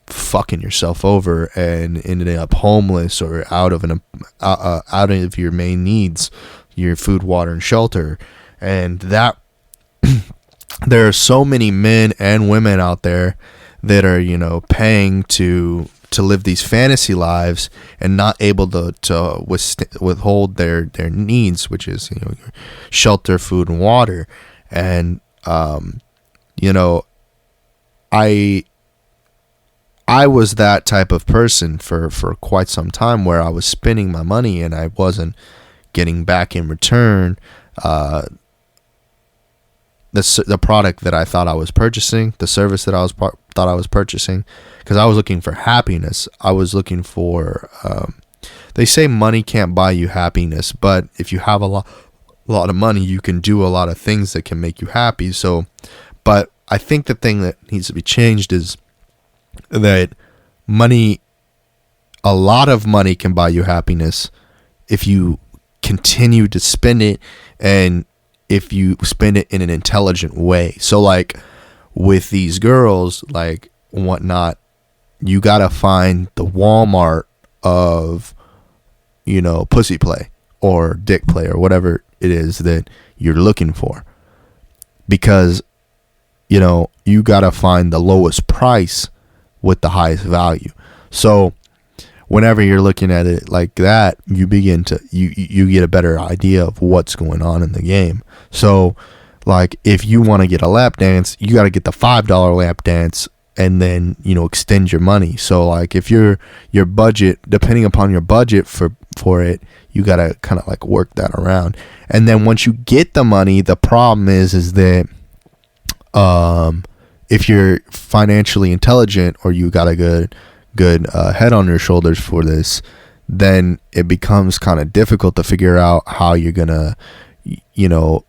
fucking yourself over and ending up homeless, or out of your main needs, your food, water, and shelter. And that there are so many men and women out there that are paying to live these fantasy lives and not able to withhold their needs, which is shelter, food, and water. And I was that type of person for quite some time, where I was spending my money and I wasn't getting back in return the product that I thought I was purchasing, the service that I thought I was purchasing, because I was looking for happiness. I was looking for, they say money can't buy you happiness, but if you have a lot of money, you can do a lot of things that can make you happy. So, but I think the thing that needs to be changed is that a lot of money can buy you happiness if you continue to spend it, and if you spend it in an intelligent way. So like with these girls, like whatnot, you gotta find the Walmart of pussy play or dick play or whatever it is that you're looking for, because you gotta find the lowest price with the highest value. So whenever you're looking at it like that, you begin to you get a better idea of what's going on in the game. So like if you want to get a lap dance, you got to get the $5 lap dance and then, you know, extend your money. So like if your budget, depending upon your budget for it, you got to kind of like work that around. And then once you get the money, the problem is that if you're financially intelligent, or you got a good head on your shoulders for this, then it becomes kind of difficult to figure out how you're gonna, you know,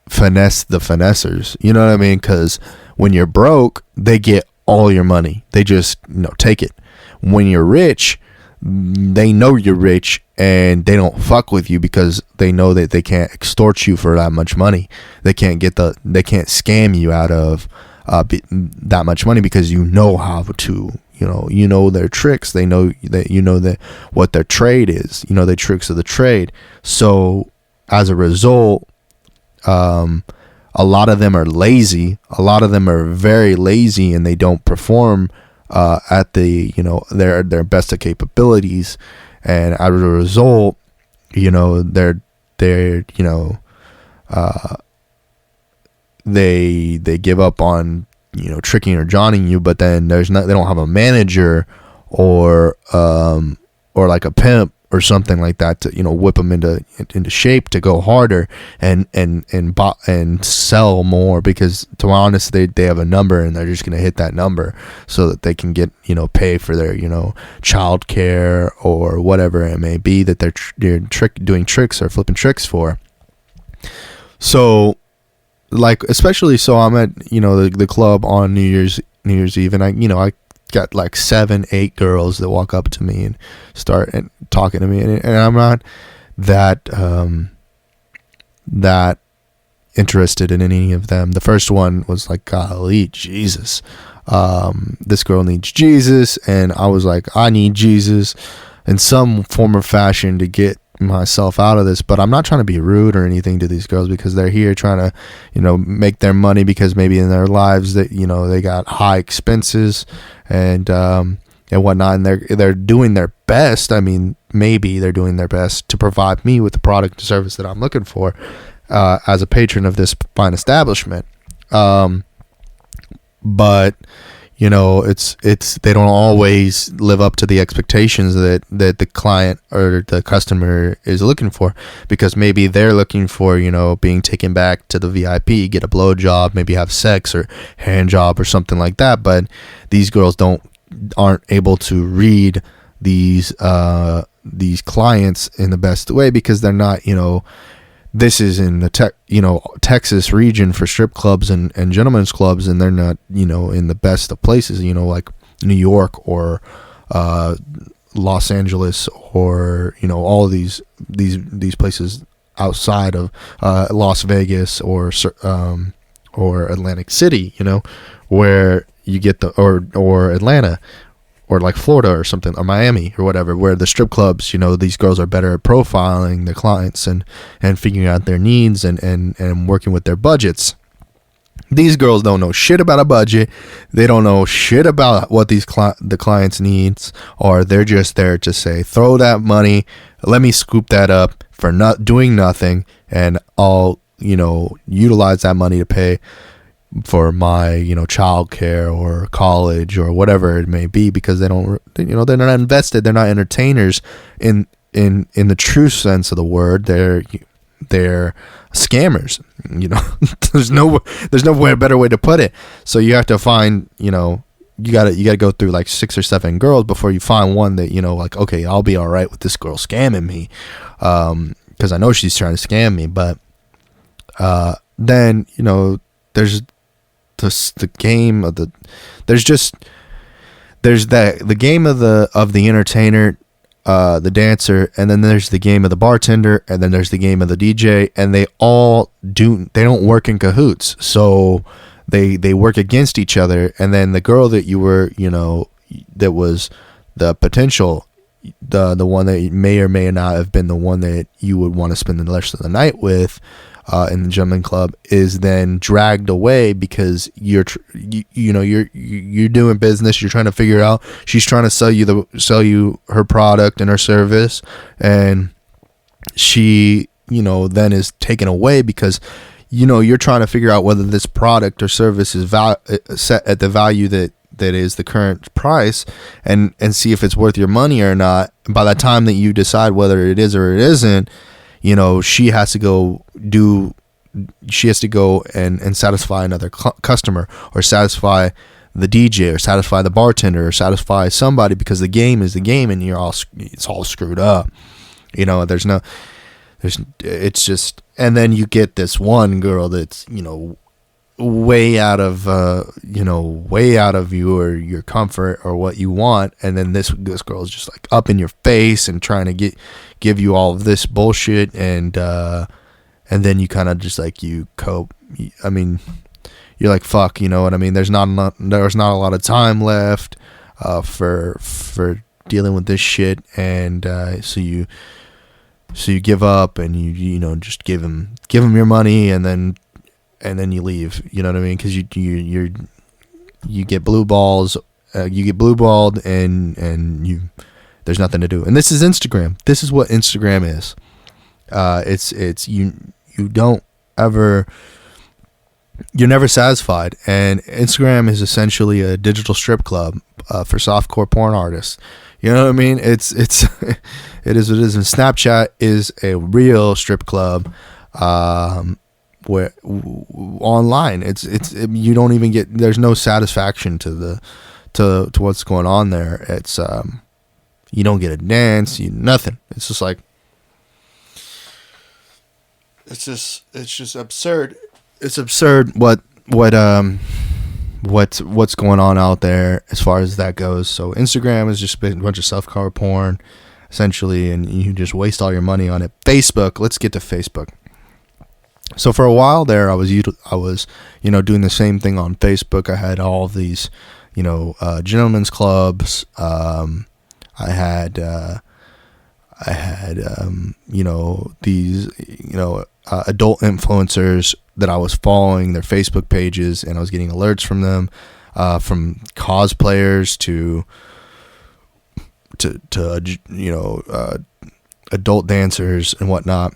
finesse the finessers. You know what I mean? Because when you're broke, they get all your money. They just, you know, take it. When you're rich, they know you're rich, and they don't fuck with you because they know that they can't extort you for that much money. They can't scam you out of that much money, because you know how to, you know their tricks. They know that, you know that what their trade is, you know, the tricks of the trade. So as a result, a lot of them are lazy. A lot of them are very lazy, and they don't perform at the, you know, their best of capabilities. And as a result, you know, they're you know, they give up on, you know, tricking or johnning you. But then they don't have a manager or like a pimp or something like that to, you know, whip them into shape to go harder and sell more, because to be honest, they have a number, and they're just going to hit that number so that they can get, you know, pay for their, you know, child care or whatever it may be that they're doing tricks or flipping tricks for. So like, especially, so I'm at, you know, the club on New Year's Eve, and I got like 7-8 girls that walk up to me and start talking to me, and I'm not that that interested in any of them. The first one was like, golly, Jesus, this girl needs Jesus, and I was like, I need Jesus in some form or fashion to get myself out of this. But I'm not trying to be rude or anything to these girls, because they're here trying to, you know, make their money, because maybe in their lives that, you know, they got high expenses and whatnot, and they're doing their best. I mean, maybe they're doing their best to provide me with the product and service that I'm looking for as a patron of this fine establishment. But you know, it's they don't always live up to the expectations that the client or the customer is looking for, because maybe they're looking for, you know, being taken back to the VIP, get a blow job, maybe have sex or hand job or something like that. But these girls aren't able to read these clients in the best way, because they're not, you know, this is in the Texas region for strip clubs and gentlemen's clubs, and they're not, you know, in the best of places, you know, like New York or Los Angeles, or, you know, all of these places outside of Las Vegas or Atlantic City, you know, where you get the or Atlanta, or like Florida or something, or Miami or whatever, where the strip clubs, you know, these girls are better at profiling their clients and figuring out their needs and working with their budgets. These girls don't know shit about a budget. They don't know shit about what the client's needs, or they're just there to say, throw that money, let me scoop that up for not doing nothing, and I'll, you know, utilize that money to pay for my, you know, child care or college or whatever it may be, because they don't, you know, they're not invested. They're not entertainers in the true sense of the word. They're scammers, you know. there's no better way to put it. So you have to find, you know, you gotta go through like 6 or 7 girls before you find one that, you know, like, okay, I'll be all right with this girl scamming me, because I know she's trying to scam me. But then, you know, there's the game of the game of the entertainer, the dancer, and then there's the game of the bartender, and then there's the game of the DJ, and they don't work in cahoots, so they work against each other. And then the girl that you were, you know, that was the potential, the one that may or may not have been the one that you would want to spend the rest of the night with in the gentleman club, is then dragged away, because you're doing business. You're trying to figure out, she's trying to sell you her product and her service, and she, you know, then is taken away because, you know, you're trying to figure out whether this product or service is set at the value that that is the current price, and see if it's worth your money or not. By the time that you decide whether it is or it isn't, she has to go and satisfy another customer, or satisfy the DJ, or satisfy the bartender, or satisfy somebody, because the game is the game, and it's all screwed up. It's just, and then you get this one girl that's, way out of your comfort or what you want, and then this girl is just like up in your face and trying to give you all of this bullshit, and then you kind of just like, you cope. I mean, you're like, fuck, you know what I mean? There's not a lot of time left for dealing with this shit, and so you give up, and you just give him your money, and then you leave. You know what I mean? Because you get blue balls, you get blue balled, and there's nothing to do. And this is Instagram. This is what Instagram is. It's you don't ever. You're never satisfied, and Instagram is essentially a digital strip club for softcore porn artists. You know what I mean? It is what it is. And Snapchat is a real strip club, where online it's you don't even get. There's no satisfaction to what's going on there. It's you don't get a dance, nothing. It's just like it's just absurd. It's absurd what's going on out there as far as that goes. So Instagram is just a bunch of self-cover porn, essentially, and you just waste all your money on it. Facebook, let's get to Facebook. So for a while there, I was doing the same thing on Facebook. I had all of these, gentlemen's clubs. I had these, adult influencers that I was following their Facebook pages, and I was getting alerts from them, from cosplayers to adult dancers and whatnot.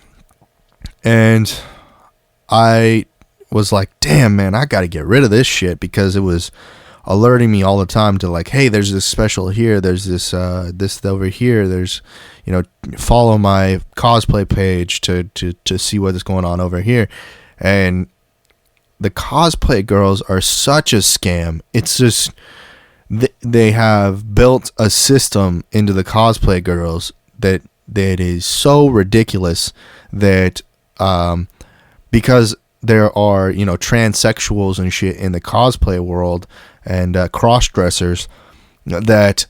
And I was like, damn, man, I got to get rid of this shit, because it was alerting me all the time to like, hey, there's this special here, there's this over here, there's, follow my cosplay page to see what's going on over here. And the cosplay girls are such a scam. It's just, they have built a system into the cosplay girls that is so ridiculous that, because there are, transsexuals and shit in the cosplay world, and cross-dressers, that,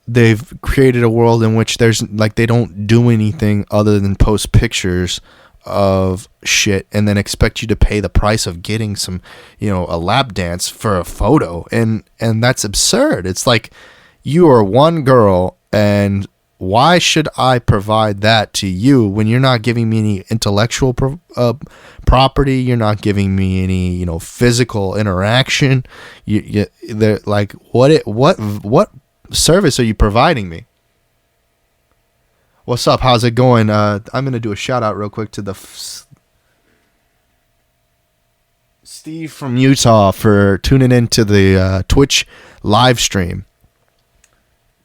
they've created a world in which there's like, they don't do anything other than post pictures of shit and then expect you to pay the price of getting some, a lap dance for a photo. And that's absurd. It's like, you are one girl, and why should I provide that to you when you're not giving me any intellectual property? You're not giving me any, physical interaction. They're like, what service are you providing me? What's up? How's it going? I'm going to do a shout out real quick to the Steve from Utah for tuning into the Twitch live stream.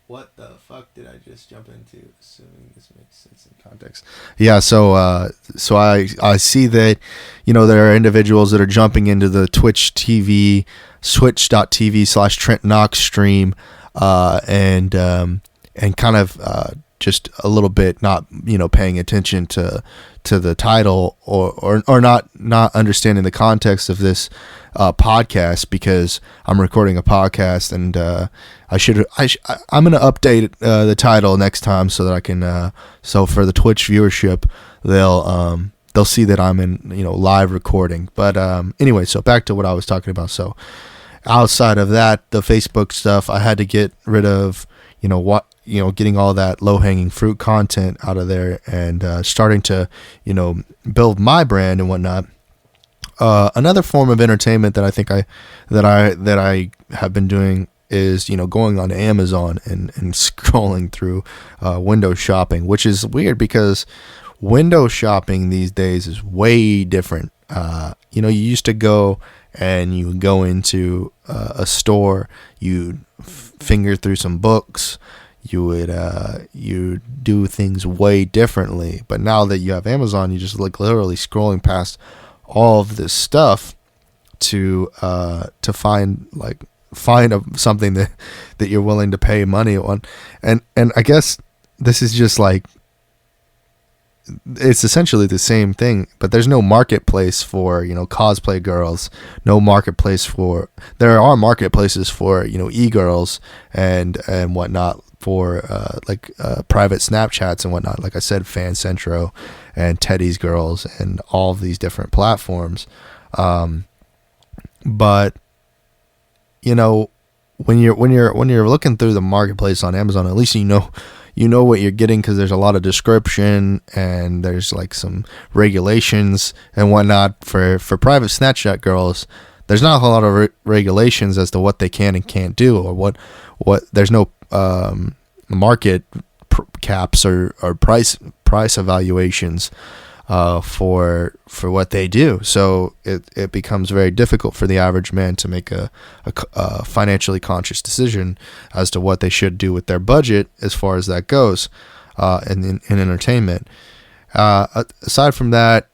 What the fuck did I just jump into? Assuming this makes sense in context. Yeah, so I see that, there are individuals that are jumping into the Twitch TV, twitch.tv/Trent Knox stream, and kind of just a little bit not paying attention to the title, or not understanding the context of this podcast, because I'm recording a podcast, and I'm gonna update the title next time so that I can so for the Twitch viewership they'll see that I'm in live recording. But anyway, so back to what I was talking about. So outside of that, the Facebook stuff, I had to get rid of getting all that low-hanging fruit content out of there, and starting to build my brand and whatnot. Another form of entertainment that I think I have been doing is going on Amazon and scrolling through window shopping, which is weird because window shopping these days is way different. You used to go and you would go into a store, you'd finger through some books, you do things way differently. But now that you have Amazon, you just like literally scrolling past all of this stuff to find something that you're willing to pay money on. And I guess this is just like, it's essentially the same thing, but there's no marketplace for, cosplay girls, no marketplace for, there are marketplaces for, e-girls and whatnot, for private Snapchats and whatnot, like I said, Fan Centro and Teddy's Girls and all of these different platforms. But when you're looking through the marketplace on Amazon, at least you know what you're getting, because there's a lot of description and there's like some regulations and whatnot. For private Snapchat girls, there's not a whole lot of regulations as to what they can and can't do, or what there's no market caps or price evaluations for what they do. So it becomes very difficult for the average man to make a financially conscious decision as to what they should do with their budget as far as that goes, in entertainment. Aside from that,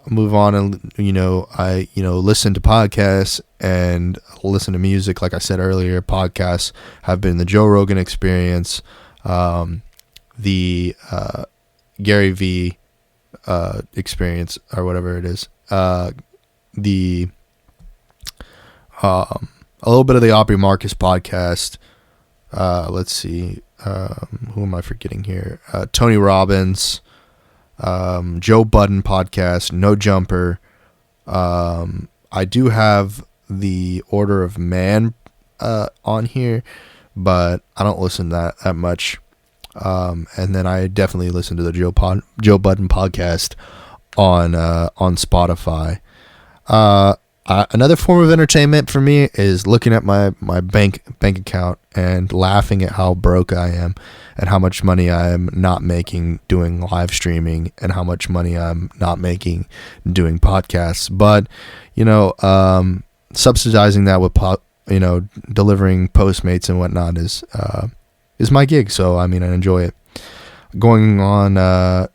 move on, and I listen to podcasts and listen to music. Like I said earlier, podcasts have been the Joe Rogan Experience, the Gary V experience, or whatever it is, a little bit of the Aubrey Marcus podcast. Let's see, who am I forgetting here? Tony Robbins, Joe Budden podcast, No Jumper. I do have the Order of Man on here, but I don't listen to that much. And then I definitely listen to the Joe Budden podcast on Spotify. Another form of entertainment for me is looking at my bank account and laughing at how broke I am and how much money I am not making doing live streaming and how much money I'm not making doing podcasts. But subsidizing that with delivering Postmates and whatnot is my gig. So I enjoy it. Going on I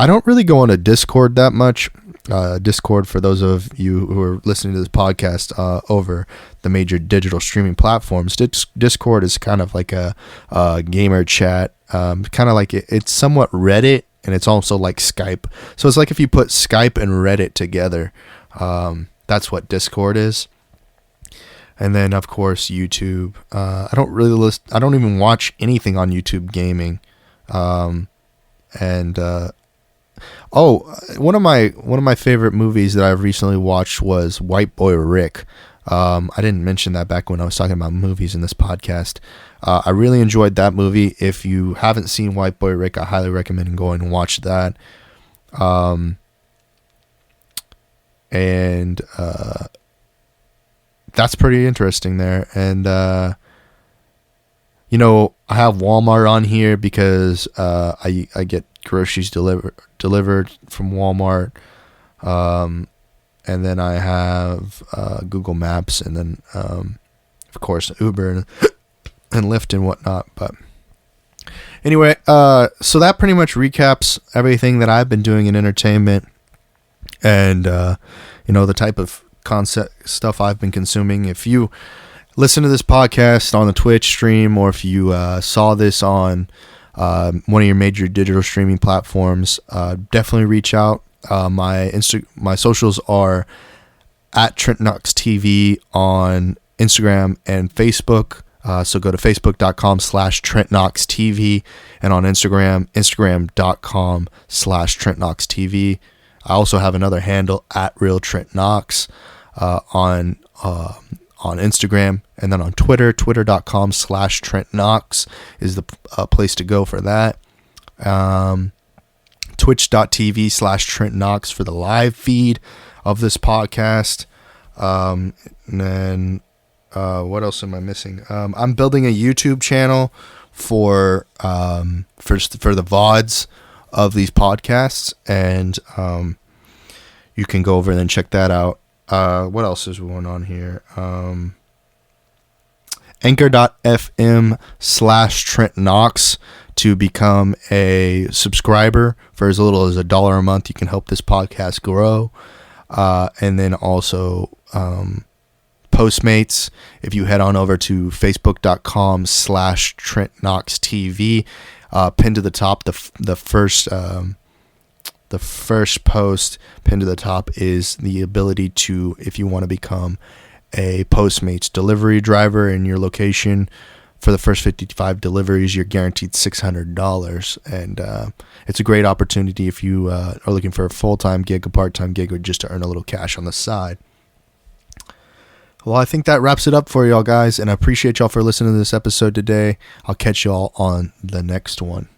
don't really go on a Discord that much. Discord, for those of you who are listening to this podcast over the major digital streaming platforms, Discord is kind of like a gamer chat, kind of like it's somewhat Reddit, and it's also like Skype. So it's like if you put Skype and Reddit together, that's what Discord is. And then of course YouTube. I don't even watch anything on YouTube gaming. One of my favorite movies that I've recently watched was White Boy Rick. I didn't mention that back when I was talking about movies in this podcast. I really enjoyed that movie. If you haven't seen White Boy Rick, I highly recommend going and watch that. That's pretty interesting there. And I have Walmart on here because I get groceries delivered from Walmart, and then I have Google Maps, and then of course Uber and Lyft and whatnot. But anyway, so that pretty much recaps everything that I've been doing in entertainment, and the type of concept stuff I've been consuming. If you listen to this podcast on the Twitch stream, or if you saw this on one of your major digital streaming platforms, definitely reach out. My socials are at Trent Knox TV on Instagram and Facebook. So go to facebook.com/Trent Knox TV, and on Instagram.com/Trent Knox TV. I also have another handle at Real Trent Knox on Instagram, and then on twitter.com/Trent Knox is the place to go for that. Twitch.tv/Trent Knox for the live feed of this podcast. And then what else am I missing? I'm building a YouTube channel for the VODs of these podcasts, and you can go over and then check that out. What else is going on here? Anchor.fm/Trent Knox to become a subscriber for as little as $1 a month. You can help this podcast grow. And then also Postmates. If you head on over to facebook.com/Trent Knox TV, pinned to the top, the first post pinned to the top is the ability to, if you want to become a Postmates delivery driver in your location, for the first 55 deliveries, you're guaranteed $600. And it's a great opportunity if you are looking for a full-time gig, a part-time gig, or just to earn a little cash on the side. Well, I think that wraps it up for y'all guys, and I appreciate y'all for listening to this episode today. I'll catch y'all on the next one.